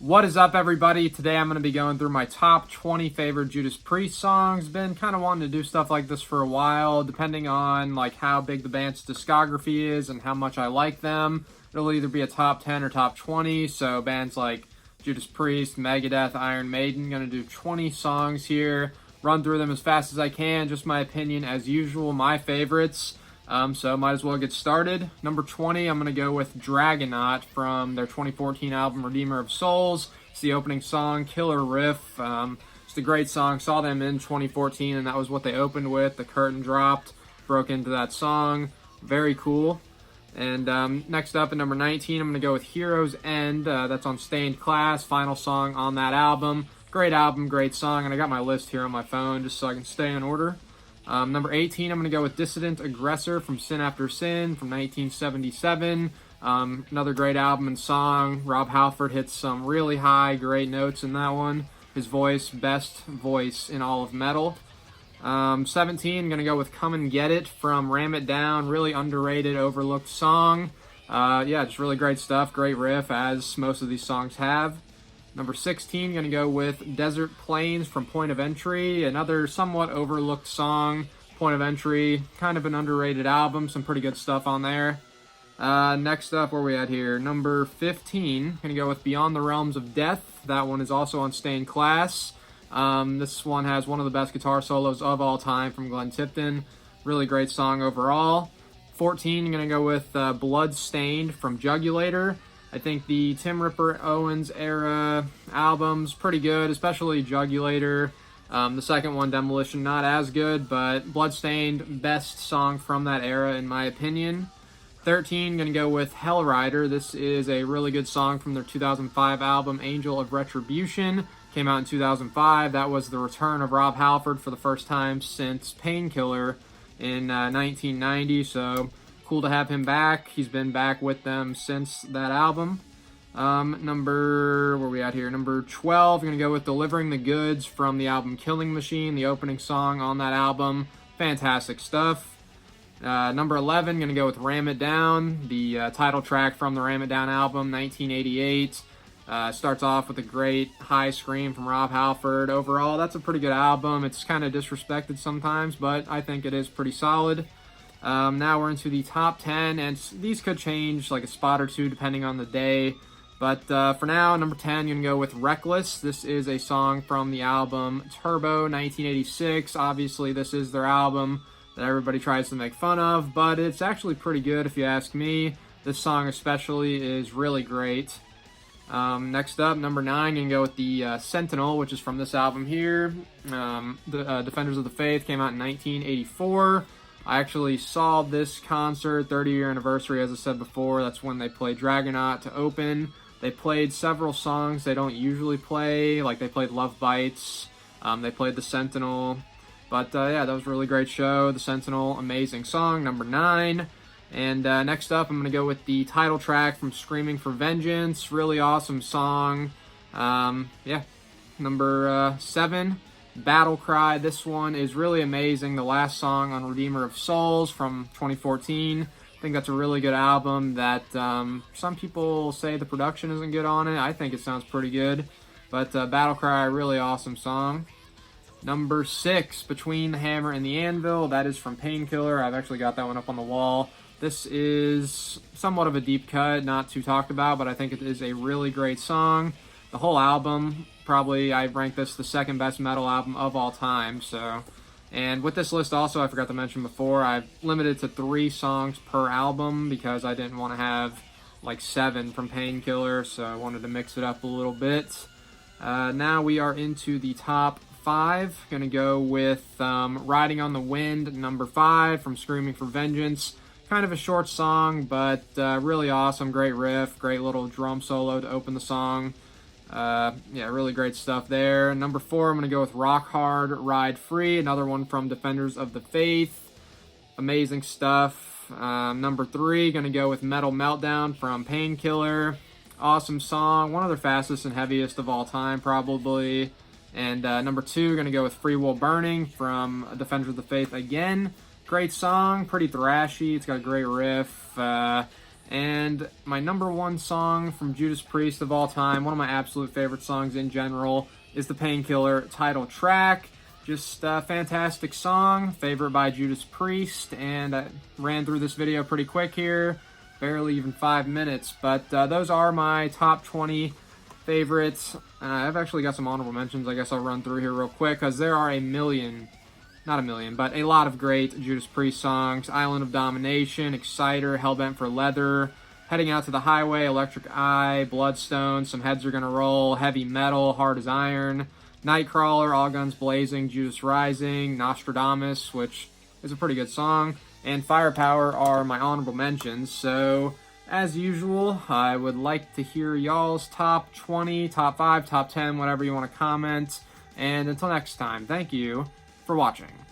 What is up, everybody? Today I'm going to be going through my top 20 favorite Judas Priest songs. Been kind of wanting to do stuff like this for a while, depending on like how big the band's discography is and how much I like them. It'll either be a top 10 or top 20, so bands like Judas Priest, Megadeth, Iron Maiden, going to do 20 songs here. Run through them as fast as I can, just my opinion as usual, my favorites. So might as well get started. Number 20, I'm going to go with Dragonaut from their 2014 album Redeemer of Souls. It's the opening song, killer riff. It's a great song. Saw them in 2014, and that was what they opened with. The curtain dropped, broke into that song. Very cool. And next up at number 19, I'm going to go with Hero's End. That's on Stained Class, final song on that album. Great album, great song, and I got my list here on my phone just so I can stay in order. Number 18, I'm going to go with Dissident Aggressor from Sin After Sin from 1977. Another great album and song. Rob Halford hits some really high, great notes in that one. His voice, best voice in all of metal. 17, I'm going to go with Come and Get It from Ram It Down. Really underrated, overlooked song. Just really great stuff. Great riff, as most of these songs have. Number 16, going to go with Desert Plains from Point of Entry, another somewhat overlooked song. Point of Entry, kind of an underrated album, some pretty good stuff on there. Next up, where are we at here? Number 15, going to go with Beyond the Realms of Death. That one is also on Stained Class. This one has one of the best guitar solos of all time from Glenn Tipton. Really great song overall. 14, going to go with Bloodstained from Jugulator. I think the Tim Ripper Owens era album's pretty good, especially Jugulator. The second one, Demolition, not as good, but Bloodstained, best song from that era in my opinion. 13, going to go with Hellrider. This is a really good song from their 2005 album, Angel of Retribution. Came out in 2005. That was the return of Rob Halford for the first time since Painkiller in 1990, so cool to have him back. He's been back with them since that album. Where are we at here? Number 12, I'm going to go with Delivering the Goods from the album Killing Machine, the opening song on that album. Fantastic stuff. Number 11, going to go with Ram It Down, the title track from the Ram It Down album, 1988. Starts off with a great high scream from Rob Halford. Overall, that's a pretty good album. It's kind of disrespected sometimes, but I think it is pretty solid. Now we're into the top 10, and these could change like a spot or two depending on the day. But for now, number 10, I'm going to go with Reckless. This is a song from the album Turbo, 1986. Obviously, this is their album that everybody tries to make fun of, but it's actually pretty good if you ask me. This song especially is really great. Next up, number 9, I'm going to go with the Sentinel, which is from this album here. The Defenders of the Faith came out in 1984. I actually saw this concert, 30-year anniversary, as I said before. That's when they played Dragonaut to open. They played several songs they don't usually play, like they played Love Bites, they played The Sentinel. But that was a really great show. The Sentinel, amazing song, number 9. And next up, I'm going to go with the title track from Screaming for Vengeance. Really awesome song. Number 7. Battle Cry. This one is really amazing. The last song on Redeemer of Souls from 2014. I think that's a really good album that some people say the production isn't good on it. I think it sounds pretty good. But Battle Cry, really awesome song. Number 6, Between the Hammer and the Anvil. That is from Painkiller. I've actually got that one up on the wall. This is somewhat of a deep cut, not too talked about, but I think it is a really great song. The whole album, probably I rank this the second best metal album of all time. And with this list also, I forgot to mention before, I've limited to 3 songs per album because I didn't want to have like 7 from Painkiller, so I wanted to mix it up a little bit. Now we are into the top 5. Gonna go with Riding on the Wind, number 5 from Screaming for Vengeance. Kind of a short song, but really awesome. Great riff, great little drum solo to open the song. Really great stuff there. Number 4, I'm going to go with Rock Hard, Ride Free, another one from Defenders of the Faith. Amazing stuff. Number 3, going to go with Metal Meltdown from Painkiller. Awesome song, one of their fastest and heaviest of all time, probably. And number 2, going to go with Free Will Burning from Defenders of the Faith again. Great song, pretty thrashy. It's got a great riff. And my number one song from Judas Priest of all time, one of my absolute favorite songs in general, is the Painkiller title track. Just a fantastic song, favorite by Judas Priest, and I ran through this video pretty quick here, barely even 5 minutes, but those are my top 20 favorites. I've actually got some honorable mentions I guess I'll run through here real quick, because there are not a million, but a lot of great Judas Priest songs. Island of Domination, Exciter, Hellbent for Leather, Heading Out to the Highway, Electric Eye, Bloodstone, Some Heads Are Gonna Roll, Heavy Metal, Hard as Iron, Nightcrawler, All Guns Blazing, Judas Rising, Nostradamus, which is a pretty good song, and Firepower are my honorable mentions. So, as usual, I would like to hear y'all's top 20, top 5, top 10, whatever you want to comment. And until next time, thank you for watching.